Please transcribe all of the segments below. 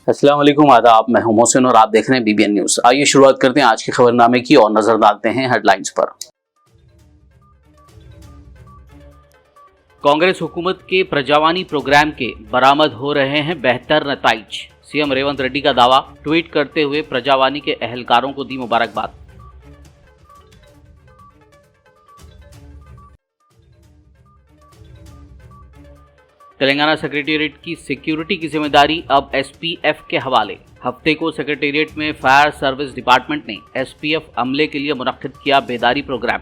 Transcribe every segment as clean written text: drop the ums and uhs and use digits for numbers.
अस्सलाम वालेकुम, आदाब। मैं हूं मोहसिन और आप देख रहे हैं बीबीएन न्यूज। आइए शुरुआत करते हैं आज के खबरनामे की और नजर डालते हैं हेडलाइंस पर। कांग्रेस हुकूमत के प्रजावानी प्रोग्राम के बरामद हो रहे हैं बेहतर नताइज। सीएम रेवंत रेड्डी का दावा, ट्वीट करते हुए प्रजावानी के अहलकारों को दी मुबारकबाद। तेलंगाना सेक्रेटेरिएट की सिक्योरिटी की जिम्मेदारी अब एसपीएफ के हवाले। हफ्ते को सेक्रेटेरिएट में फायर सर्विस डिपार्टमेंट ने एसपीएफ अमले के लिए मुनक्किद किया बेदारी प्रोग्राम।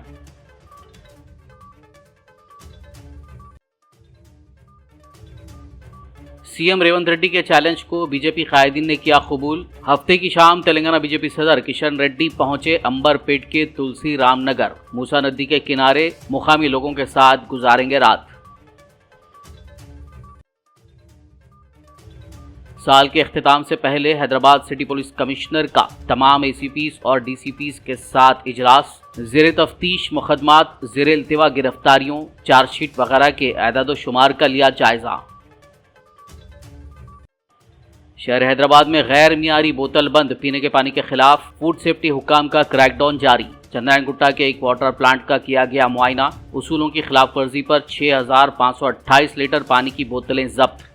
सीएम रेवंत रेड्डी के चैलेंज को बीजेपी कायदीन ने किया कबूल। हफ्ते की शाम तेलंगाना बीजेपी सदर किशन रेड्डी पहुंचे अंबरपेट के तुलसी रामनगर। मूसा नदी के किनारे मुकामी लोगों के साथ गुजारेंगे रात। साल के अख्तिताम से पहले हैदराबाद सिटी पुलिस कमिश्नर का तमाम एसीपीज और डीसीपीज के साथ इजलास। ज़ेर तफ्तीश मुकदमात, ज़ेर इल्तिवा गिरफ्तारियों, चार्जशीट वगैरह के एदाद शुमार का लिया जायजा। शहर हैदराबाद में गैर मियारी बोतल बंद पीने के पानी के खिलाफ फूड सेफ्टी हुक्काम का क्रैकडाउन जारी। चंद्रायन गुट्टा के एक वाटर प्लांट का किया गया मुआयना। उसूलों की खिलाफ वर्जी पर 6528 लीटर पानी की बोतलें जब्त।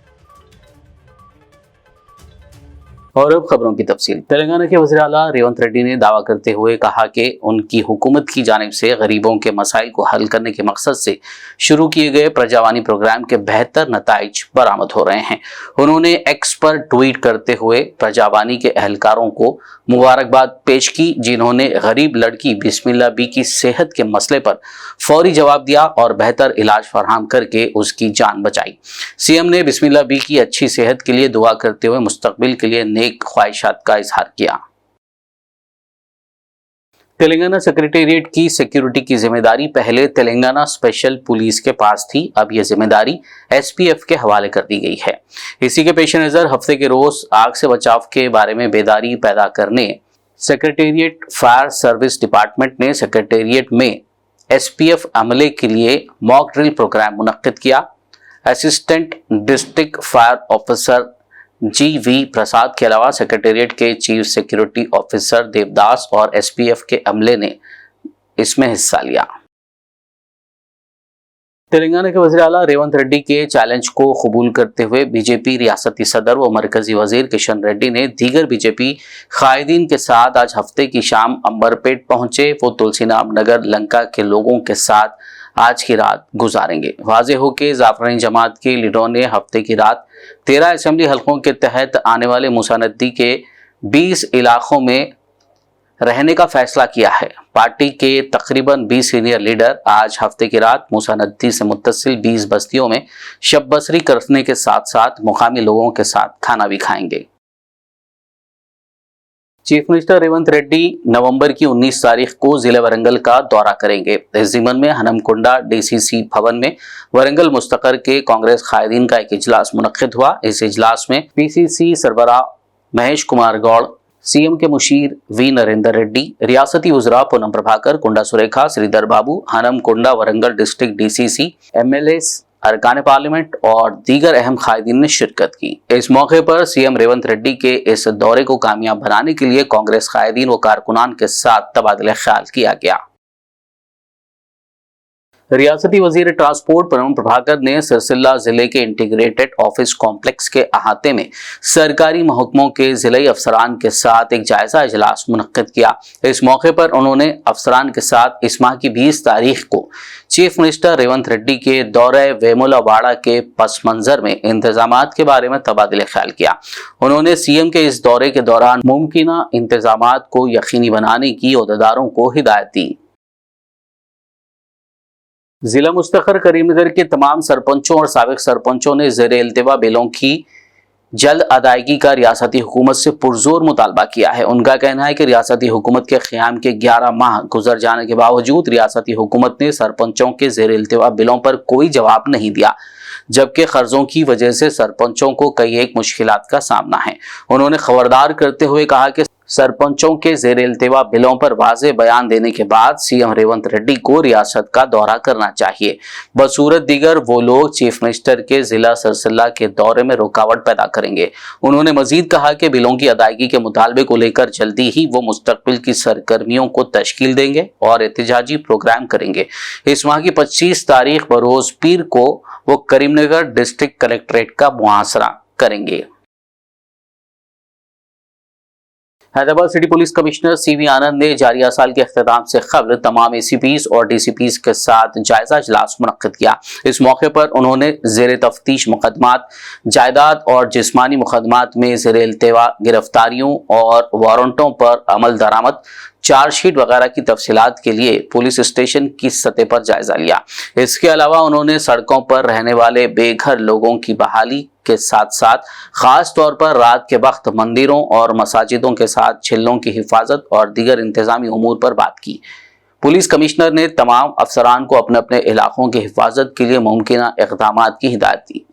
और अब खबरों की तफसील। तेलंगाना के वज़ीर आला रेवंत रेड्डी ने दावा करते हुए कहा कि उनकी हुकूमत की जानिब से गरीबों के मसाइल को हल करने के मकसद से शुरू किए गए प्रजावानी प्रोग्राम के बेहतर नताइज बरामद हो रहे हैं। उन्होंने एक्स पर ट्वीट करते हुए प्रजावानी के अहलकारों को मुबारकबाद पेश की, जिन्होंने गरीब लड़की बिस्मिल्लाह बी की सेहत के मसले पर फौरी जवाब दिया और बेहतर इलाज फराहम करके उसकी जान बचाई। सीएम ने बिस्मिल्लाह बी की अच्छी सेहत के लिए दुआ करते हुए मुस्तकबिल के लिए नेक ख्वाहिशात का इजहार किया। तेलंगाना सेक्रेटेरिएट की सिक्योरिटी की जिम्मेदारी पहले तेलंगाना स्पेशल पुलिस के पास थी, अब यह जिम्मेदारी एसपीएफ के हवाले कर दी गई है। इसी के पेश नज़र हफ्ते के रोज आग से बचाव के बारे में बेदारी पैदा करने सेक्रेटेरिएट फायर सर्विस डिपार्टमेंट ने सेक्रेटेरिएट में एसपीएफ अमले के लिए मॉक ड्रिल प्रोग्राम मुनक्किद किया। Assistant district fire officer G V. Prasad के अलावा सेक्रेटेरिएट के चीफ सिक्योरिटी ऑफिसर देवदास और एसपीएफ के अमले ने इसमें हिस्सा लिया। तेलंगाना के वज़ीर आला रेवंत रेड्डी के चैलेंज को कबूल करते हुए बीजेपी रियासती सदर व मरकजी वजीर किशन रेड्डी ने दीगर बीजेपी कायदीन के साथ आज हफ्ते की शाम अंबरपेट पहुंचे। वो तुलसीराम नगर लंका के लोगों के साथ आज की रात गुजारेंगे। वाज़े हो कि जाफरानी जमात के लीडरों ने हफ्ते की रात 13 असेंबली हलकों के तहत आने वाले मूसा नदी के 20 इलाकों में रहने का फैसला किया है। पार्टी के तकरीबन 20 सीनियर लीडर आज हफ्ते की रात मूसा नदी से मुत्तसिल 20 बस्तियों में शब बसरी करने के साथ साथ मुकामी लोगों के साथ खाना भी खाएंगे। चीफ मिनिस्टर रेवंत रेड्डी नवंबर की 19 तारीख को जिले वरंगल का दौरा करेंगे। इस ज़िमन में हनमकुंडा डीसीसी भवन में वरंगल मुस्तकर के कांग्रेस कायदीन का एक इजलास मुनक्किद हुआ। इस इजलास में पीसीसी सरबराह महेश कुमार गौड़, सीएम के मुशीर वी नरेंद्र रेड्डी, रियासती वज़रा Ponnam Prabhakar, Konda Surekha, Sridhar Babu, Hanamkonda Warangal district DCC, MLAs, अरकान पार्लियामेंट और दीगर अहम कायदीन ने शिरकत की। इस मौके पर सीएम रेवंत रेड्डी के इस दौरे को कामयाब बनाने के लिए कांग्रेस कायदीन व कारकुनान के साथ तबादला ख्याल किया गया। रियासती वजीर ट्रांसपोर्ट पूनम प्रभाकर ने सिरसिल्ला जिले के इंटीग्रेटेड ऑफिस कॉम्प्लेक्स के अहाते में सरकारी महकमों के जिले अफसरान के साथ एक जायजा इजलास मुनक्किद किया। इस मौके पर उन्होंने अफसरान के साथ इस माह की 20 तारीख को चीफ मिनिस्टर रेवंत रेड्डी के दौरे वेमुलावाड़ा के पस मंजर में इंतजामात के बारे में तबादला ख्याल किया। उन्होंने सीएम के इस दौरे के दौरान मुमकिन इंतजामात को यकीनी बनाने की ओहदेदारों को हिदायत दी। जिला मुस्तखर करीमनगर के तमाम सरपंचों और साबिक सरपंचों ने ज़ेर इल्तिवा बिलों की जल्द अदायगी का रियासती हुकूमत से पुरजोर मुतालबा किया है। उनका कहना है कि रियासती हुकूमत के क़याम के 11 माह गुजर जाने के बावजूद रियासती हुकूमत ने सरपंचों के ज़ेर इल्तिवा बिलों पर कोई जवाब नहीं दिया, जबकि कर्जों की वजह से सरपंचों को कई एक मुश्किलात का सामना है। उन्होंने खबरदार करते हुए कहा कि सरपंचों के जेर इल्तिवा बिलों पर वाज़ेह बयान देने के बाद सीएम रेवंत रेड्डी को रियासत का दौरा करना चाहिए। बसूरत दीगर वो लोग चीफ मिनिस्टर के जिला सिलसिला के दौरे में रुकावट पैदा करेंगे। उन्होंने मजीद कहा कि बिलों की अदायगी के मुतालबे को लेकर जल्दी ही वो मुस्तकबिल की सरगर्मियों को तश्कील देंगे और एहतजाजी प्रोग्राम करेंगे। इस माह की 25 तारीख बरोज पीर को वो करीमनगर डिस्ट्रिक्ट कलेक्ट्रेट का मुआसरा करेंगे। Hyderabad city police commissioner CV Anand ने जारिया साल के अख्ताम से कबल तमाम एसीपीज और डीसीपीज के साथ जायजा इजलास मुनक्किद किया। इस मौके पर उन्होंने जेर तफ्तीश मुकदमात, जायदाद और जिस्मानी मुकदमात में जेर इल्तिवा गिरफ्तारियों और वारंटों पर अमल दरामद, चार्जशीट वगैरह की तफसीलात के लिए पुलिस स्टेशन की सतह पर जायजा लिया। इसके अलावा उन्होंने सड़कों पर रहने वाले बेघर लोगों की बहाली के साथ साथ खास तौर पर रात के वक्त मंदिरों और मसाजिदों के साथ छिल्लों की हिफाजत और दीगर इंतजामी उमूर पर बात की। पुलिस कमिश्नर ने तमाम अफसरान को अपने अपने इलाकों की हिफाजत के लिए मुमकिन इक़दामात की हिदायत दी।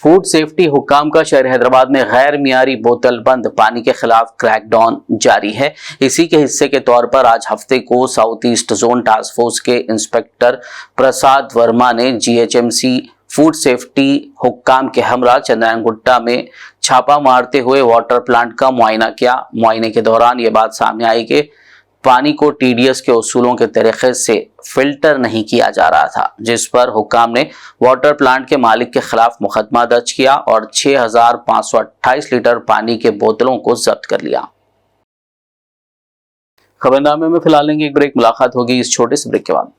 फूड सेफ्टी हुक्काम का शहर हैदराबाद में गैर मियारी बोतल बंद पानी के खिलाफ क्रैकडाउन जारी है। इसी के हिस्से के तौर पर आज हफ्ते को south east zone task force के इंस्पेक्टर प्रसाद वर्मा ने जीएचएमसी फूड सेफ्टी हुक्काम के हमरा चंद्रायन गुट्टा में छापा मारते हुए वाटर प्लांट का मुआयना किया। मुआयने के दौरान ये बात सामने आई कि पानी को टीडीएस के उसूलों के तरीके से फिल्टर नहीं किया जा रहा था, जिस पर हुक्काम ने वाटर प्लांट के मालिक के खिलाफ मुकदमा दर्ज किया और 6528 लीटर पानी के बोतलों को जब्त कर लिया। खबरनामे में फिलहाल लेंगे एक ब्रेक, मुलाकात होगी इस छोटे से ब्रेक के बाद।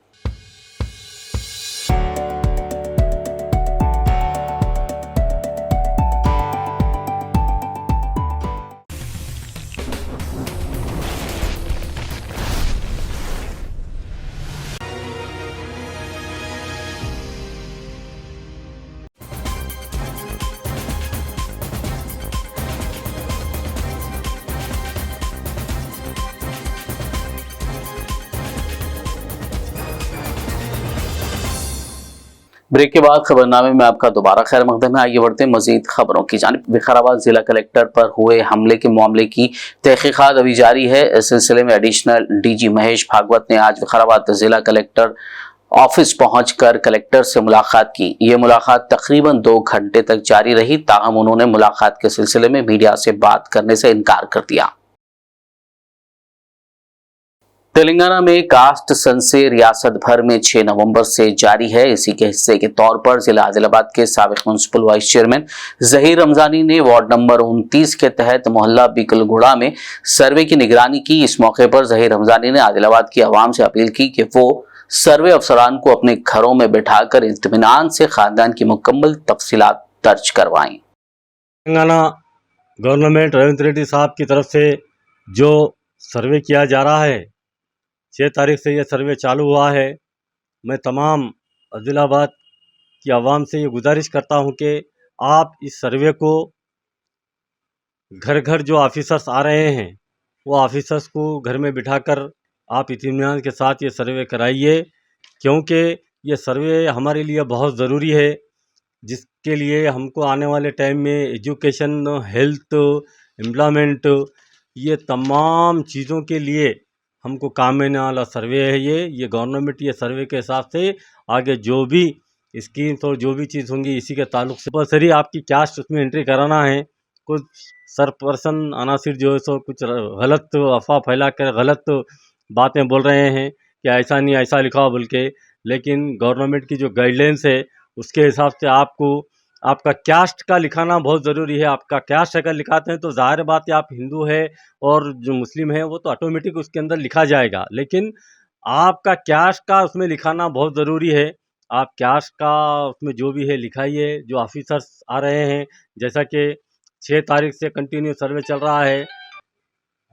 ब्रेक के बाद खबरनामे में आपका दोबारा खैर मकदम है। आइए बढ़ते हैं मजीद खबरों की जानिब। विकाराबाद जिला कलेक्टर पर हुए हमले के मामले की तहकीकात अभी जारी है। इस सिलसिले में एडिशनल डीजी महेश भागवत ने आज विकाराबाद जिला कलेक्टर ऑफिस पहुंचकर कलेक्टर से मुलाकात की। ये मुलाकात तकरीबन 2 घंटे तक जारी रही, ताहम उन्होंने मुलाकात के सिलसिले में मीडिया से बात करने से इनकार कर दिया। तेलंगाना में कास्ट सेंसस रियासत भर में 6 नवंबर से जारी है। इसी के हिस्से के तौर पर जिला आदिलाबाद के साबिक municipal vice chairman Zaheer Ramzani ने वार्ड नंबर 29 के तहत मोहल्ला बिकलगुड़ा में सर्वे की निगरानी की। इस मौके पर जहीर रमजानी ने आदिलाबाद की आवाम से अपील की कि वो सर्वे अफसरान को अपने घरों में बिठाकर इत्मीनान से खानदान की मुकम्मल तफसीलात दर्ज करवाएं। तेलंगाना गवर्नमेंट रेवंत रेड्डी साहब की तरफ से जो सर्वे किया जा रहा है, 6 तारीख से यह सर्वे चालू हुआ है। मैं तमाम आदिलाबाद की आवाम से ये गुजारिश करता हूँ कि आप इस सर्वे को घर घर जो ऑफिसर्स आ रहे हैं वो ऑफिसर्स को घर में बिठाकर आप इत्मीनान के साथ ये सर्वे कराइए, क्योंकि ये सर्वे हमारे लिए बहुत ज़रूरी है, जिसके लिए हमको आने वाले टाइम में एजुकेशन, हेल्थ, एम्प्लॉयमेंट, ये तमाम चीज़ों के लिए हमको काम में आने वाला सर्वे है। ये गवर्नमेंट ये सर्वे के हिसाब से आगे जो भी स्कीम्स और जो भी चीज़ होंगी इसी के ताल्लुक से सरी आपकी कैश उसमें एंट्री कराना है। कुछ सरपर्सन अनासिर जो है सो कुछ गलत अफवाह फैला कर गलत बातें बोल रहे हैं कि ऐसा नहीं ऐसा लिखा हो बोल के, लेकिन गवर्नमेंट की जो गाइडलाइंस है उसके हिसाब से आपको आपका कैस्ट का लिखाना बहुत ज़रूरी है। आपका कैस्ट अगर लिखाते हैं तो ज़ाहिर बात है आप हिंदू है और जो मुस्लिम है वो तो ऑटोमेटिक उसके अंदर लिखा जाएगा, लेकिन आपका कैस्ट का उसमें लिखाना बहुत ज़रूरी है। आप कैस्ट का उसमें जो भी है लिखाइए। जो ऑफिसर्स आ रहे हैं, जैसा कि 6 तारीख से कंटिन्यू सर्वे चल रहा है,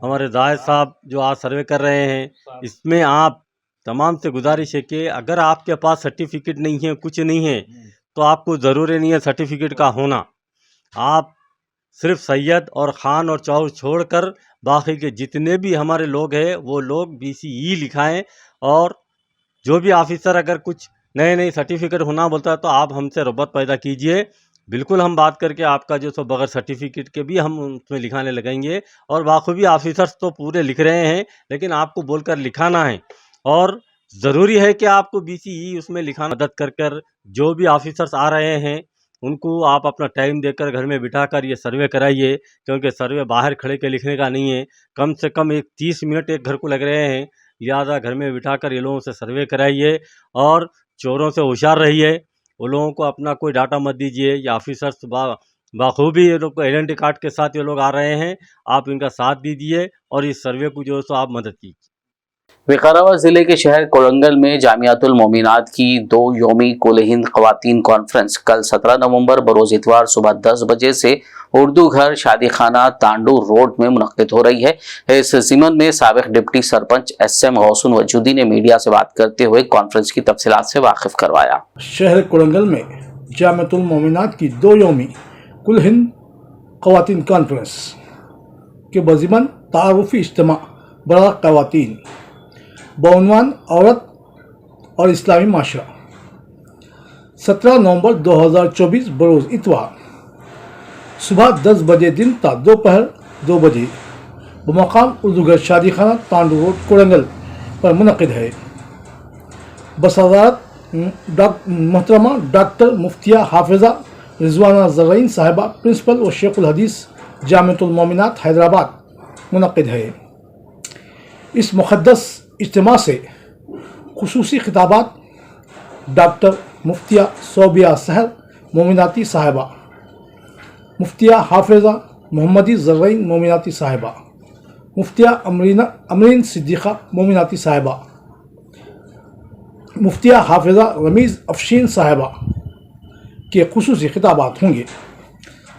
हमारे जाहिद साहब जो आज सर्वे कर रहे हैं, इसमें आप तमाम से गुजारिश है कि अगर आपके पास सर्टिफिकेट नहीं है, कुछ नहीं है, तो आपको ज़रूरी नहीं है सर्टिफिकेट का होना। आप सिर्फ सैयद और ख़ान और चौर छोड़कर बाकी के जितने भी हमारे लोग हैं वो लोग BCE लिखाएं। और जो भी ऑफिसर अगर कुछ नए सर्टिफिकेट होना बोलता है तो आप हमसे रब्बत पैदा कीजिए। बिल्कुल हम बात करके आपका जो सो बगैर सर्टिफिकेट के भी हम उसमें लिखाने लगेंगे। और बाखूबी ऑफिसर्स तो पूरे लिख रहे हैं, लेकिन आपको बोलकर लिखाना है। और ज़रूरी है कि आपको बीसीई उसमें लिखाना मदद कर जो भी ऑफिसर्स आ रहे हैं उनको आप अपना टाइम देकर घर में बिठाकर ये सर्वे कराइए, क्योंकि सर्वे बाहर खड़े के लिखने का नहीं है। कम से कम एक 30 मिनट एक घर को लग रहे हैं, लिहाजा घर में बिठाकर ये लोगों से सर्वे कराइए। और चोरों से होशियार रहिए, वो लोगों को अपना कोई डाटा मत दीजिए। ये ऑफिसर्स बाखूबी ये लोग आइडेंटिटी कार्ड के साथ ये लोग आ रहे हैं, आप इनका साथ दीजिए और इस सर्वे को जो है सो आप मदद कीजिए। विकाराबाद जिले के शहर कोड़ंगल में जामियातुल मोमिनात की 2 योमी कुल हिंद ख्वातीन कॉन्फ्रेंस कल 17 नवंबर बरोज इतवार सुबह 10 बजे से उर्दू घर शादी खाना तांडू रोड में मुनक्किद हो रही है। इस ज़िमन में साबिक डिप्टी सरपंच SM गौसुन वजूदी ने मीडिया से बात करते हुए कॉन्फ्रेंस की तफसीलात से वाकिफ करवाया। शहर कोड़ंगल में जामियातुल मोमिनात की 2 योमी कुल हिंद ख्वातीन कॉन्फ्रेंस के बज़िमन तारुफ़ी इज्तिमा बड़ा ख्वातीन बउनवान औरत और इस्लामी माशरा 17 नवंबर 2024 बरोज़ इतवार सुबह 10 बजे दिन ता दोपहर 2 बजे बमकाम उर्दू घर शादी खाना तांडू रोड कोड़ंगल पर मुनक़िद है। बसदारत मोहतरमा डॉक्टर मुफ्तिया हाफिज़ा रिजवाना ज़रईन साहिबा प्रिंसिपल व शेखुल हदीस जामियातुल मोमिनात हैदराबाद मुनक़िद है। इस मुक़द्दस इज्तिमा से खुसूसी खिताबात डॉक्टर मुफ्तिया सोबिया सहर मोमिनाती साहिबा, मुफ्तिया हाफिज़ा मोहम्मदी ज़रईन मोमिनाती साहिबा, मुफ्तिया अमरीन सिद्दीक़ा मोमिनाती साहिबा, मुफ्तिया हाफिज़ा रमीज़ अफशीन साहिबा के खुसूसी खिताबात होंगे।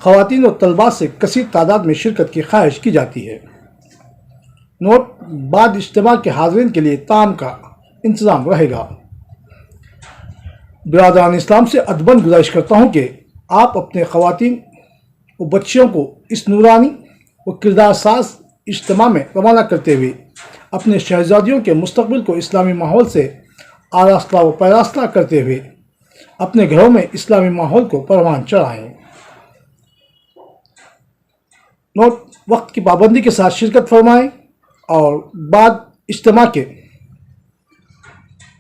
ख़वातीन और तलबा से कसीर तादाद में शिरकत की ख्वाहिश की जाती है। नोट: बाद इज्तिमा के हाज़रीन के लिए ताम का इंतज़ाम रहेगा। बिरादरान इस्लाम से अदबन गुजारिश करता हूँ कि आप अपने ख़वातीन व बच्चियों को इस नूरानी व किरदार साज इज्तिमा में रवाना करते हुए अपने शहज़ादियों के मुस्तक़बिल को इस्लामी माहौल से आरास्ता व पैरास्ता करते हुए अपने घरों में इस्लामी माहौल को परवान चढ़ाएँ। नोट: वक्त की पाबंदी के साथ शिरकत फरमाएँ और बाद इज्तिमा के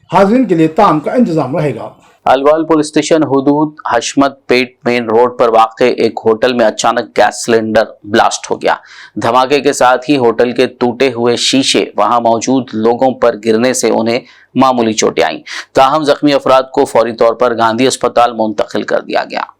हाज़रीन के लिए ताम का इंतज़ाम रहेगा। अलवाल पुलिस स्टेशन हुदूद हशमत पेट मेन रोड पर वाक़े एक होटल में अचानक गैस सिलेंडर ब्लास्ट हो गया। धमाके के साथ ही होटल के टूटे हुए शीशे वहां मौजूद लोगों पर गिरने से उन्हें मामूली चोटें आईं। ताहम जख्मी अफराद को फौरी तौर पर गांधी अस्पताल मुंतकिल कर दिया गया।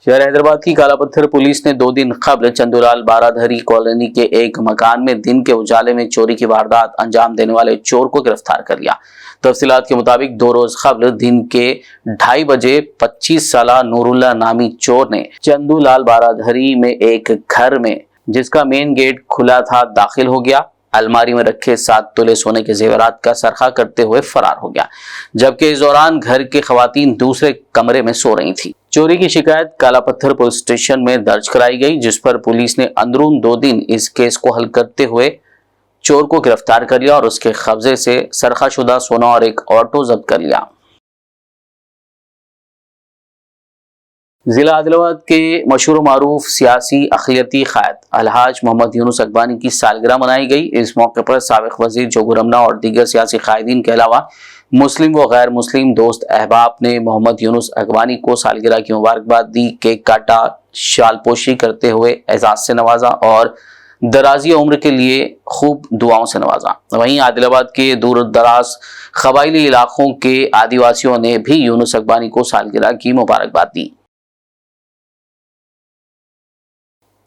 शहर हैदराबाद की कालापत्थर पुलिस ने 2 दिन कबल चंदूलाल बाराधरी कॉलोनी के एक मकान में दिन के उजाले में चोरी की वारदात अंजाम देने वाले चोर को गिरफ्तार कर लिया। तफसीलात के मुताबिक 2 रोज कबल दिन के 2:30 बजे 25 साला नूरुल्लाह नामी चोर ने चंदूलाल बाराधरी में एक घर में, जिसका मेन गेट खुला था, दाखिल हो गया। अलमारी में रखे 7 तोले सोने के जेवरात का सरखा करते हुए फरार हो गया, जबकि इस दौरान घर की खवातीन दूसरे कमरे में सो रही थी। चोरी की शिकायत कालापत्थर पुलिस स्टेशन में दर्ज कराई गई, जिस पर पुलिस ने अंदरून 2 दिन इस केस को हल करते हुए चोर को गिरफ्तार कर लिया और उसके कब्जे से सरखाशुदा सोना और एक ऑटो जब्त कर लिया। जिला आदिलाबाद के मशहूर मारूफ सियासी अखिलती क़ायद अलहाज मोहम्मद यूनुस अकबानी की सालगिरह मनाई गई। इस मौके पर साबिक वजीर जोगुर रमना और दीगर सियासी कायदीन के अलावा मुस्लिम व गैर मुस्लिम दोस्त अहबाब ने मोहम्मद यूनुस अकबानी को सालगिरह की मुबारकबाद दी, केक काटा, शालपोशी करते हुए एजाज से नवाजा और दराजी उम्र के लिए खूब दुआओं से नवाजा। वहीं आदिलाबाद के दूर दराज कबायली इलाकों के आदिवासियों ने भी यूनुस अकबानी को सालगिरह की मुबारकबाद दी।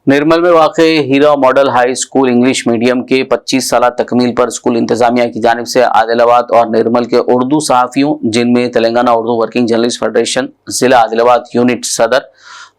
निर्मल में वाक़े Heera model high school English medium के 25 साल तकमील पर स्कूल इंतजामिया की जानिब से आदिलाबाद और निर्मल के उर्दू सहाफ़ियों, जिनमें Telangana Urdu working journalist federation जिला आदिलाबाद यूनिट सदर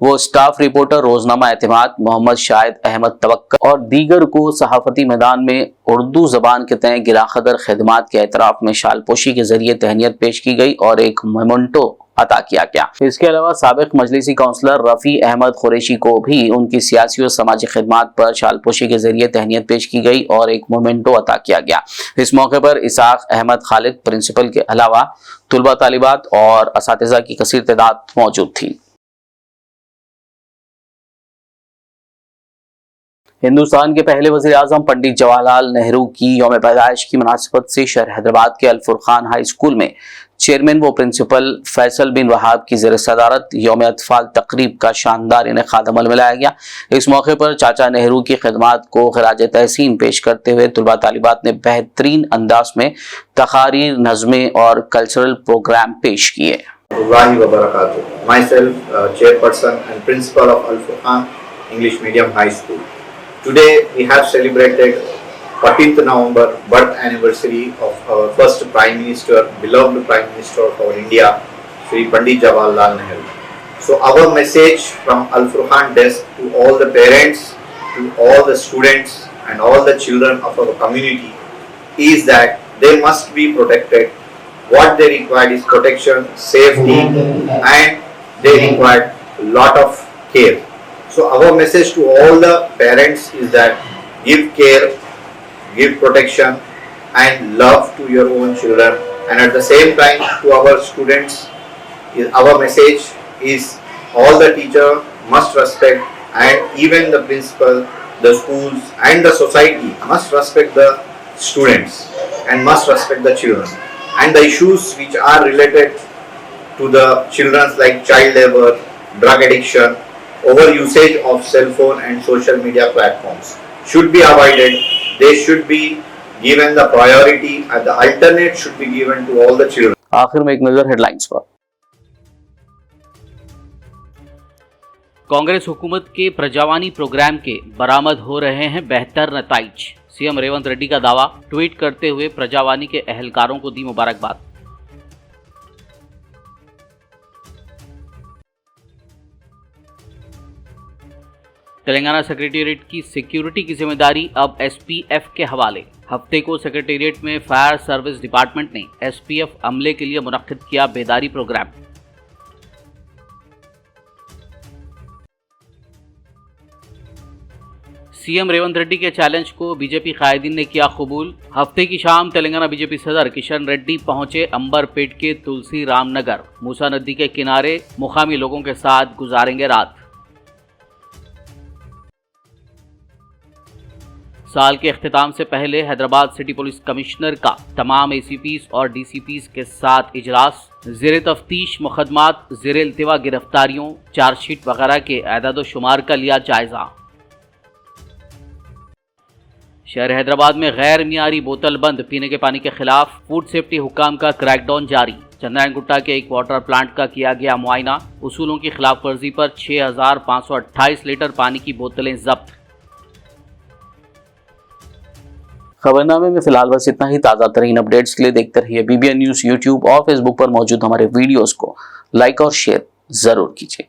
वो स्टाफ रिपोर्टर रोजनामा एतमाद मोहम्मद शाहिद अहमद तवक्कल और दीगर को सहाफ़ती मैदान में उर्दू ज़बान के तय गिराकदर खिदमात के एतराफ़ में शालपोशी के जरिए तहनीत पेश की गई और एक मेमोंटो अता किया गया। इसके अलावा साबिक मजलिसी काउंसलर रफी अहमद कुरैशी को भी उनकी सियासी और समाजी खिदमात पर शालपोशी के जरिए तहनीत पेश की गई और एक मोमेंटो अता किया गया। इस मौके पर इसाक अहमद खालिद प्रिंसिपल के अलावा तुलबा तालिबात और असातिज़ा की कसीर तादाद मौजूद थी। हिंदुस्तान के पहले वज़ीर आज़म पंडित जवाहरलाल नेहरू की यौम पैदाइश की मुनासिबत से शहर हैदराबाद के अल फुरकान हाई स्कूल में चेयरमैन व प्रिंसिपल फैसल बिन वहाब की ज़ेर सदारत यौम अतफाल तकरीब का शानदार इनेकाद अमल में लाया गया। इस मौके पर चाचा नेहरू की खिदमात को खराज तहसीन पेश करते हुए तुलबा तालिबात ने बेहतरीन अंदाज में तकारीर, नज़में और कल्चरल प्रोग्राम पेश किए। Myself, chairperson and principal of Al Furqan English Medium High School. Today we have celebrated 14th November birth anniversary of our first Prime Minister, beloved Prime Minister of our India, Shri Pandit Jawaharlal Nehru. So our message from Al Furqan desk to all the parents, to all the students and all the children of our community is that they must be protected. What they require is protection, safety, and they require a lot of care. So our message to all the parents is that give care, give protection and love to your own children, and at the same time to our students, our message is all the teacher must respect, and even the principal, the schools and the society must respect the students and must respect the children, and the issues which are related to the children like child labor, drug addiction, over usage of cell phone and social media platforms should be avoided. They should be given the priority and the alternate should be given to all the children. आखिर में एक नजर headlines पर। कांग्रेस हुकूमत के Prajavani programme के बरामद हो रहे हैं बेहतर नताइज। सीएम रेवंत रेड्डी का दावा, ट्वीट करते हुए प्रजावानी के अहलकारों को दी मुबारकबाद। तेलंगाना सेक्रेटेरिएट की सिक्योरिटी की जिम्मेदारी अब एसपीएफ के हवाले। हफ्ते को सेक्रेटेरिएट में फायर सर्विस डिपार्टमेंट ने एसपीएफ अमले के लिए मुनक्किद किया बेदारी प्रोग्राम। सीएम रेवंत रेड्डी के चैलेंज को बीजेपी कायदीन ने किया कबूल। हफ्ते की शाम तेलंगाना बीजेपी सदर किशन रेड्डी पहुंचे अंबरपेट के तुलसी रामनगर। मूसा नदी के किनारे मुकामी लोगों के साथ गुजारेंगे रात। साल के अख्तिताम से पहले हैदराबाद सिटी पुलिस कमिश्नर का तमाम एसीपीज और डीसीपीज के साथ इजलास। ज़ेर तफ्तीश मुकदमात, ज़ेर इल्तिवा गिरफ्तारियों, चार्जशीट वगैरह के एदाद शुमार का लिया जायजा। शहर हैदराबाद में गैर मियारी बोतल बंद पीने के पानी के खिलाफ फूड सेफ्टी हुक्काम का क्रैकडाउन जारी। चंद्रायन गुट्टा के एक वाटर प्लांट का किया गया मुआयना। उसूलों की खिलाफ वर्जी पर 6528 लीटर पानी की बोतलें जब्त। खबरनामे में फिलहाल बस इतना ही। ताज़ा तरीन अपडेट्स के लिए देखते रहिए BBN न्यूज़ यूट्यूब और फेसबुक पर मौजूद हमारे वीडियोस को लाइक और शेयर जरूर कीजिए।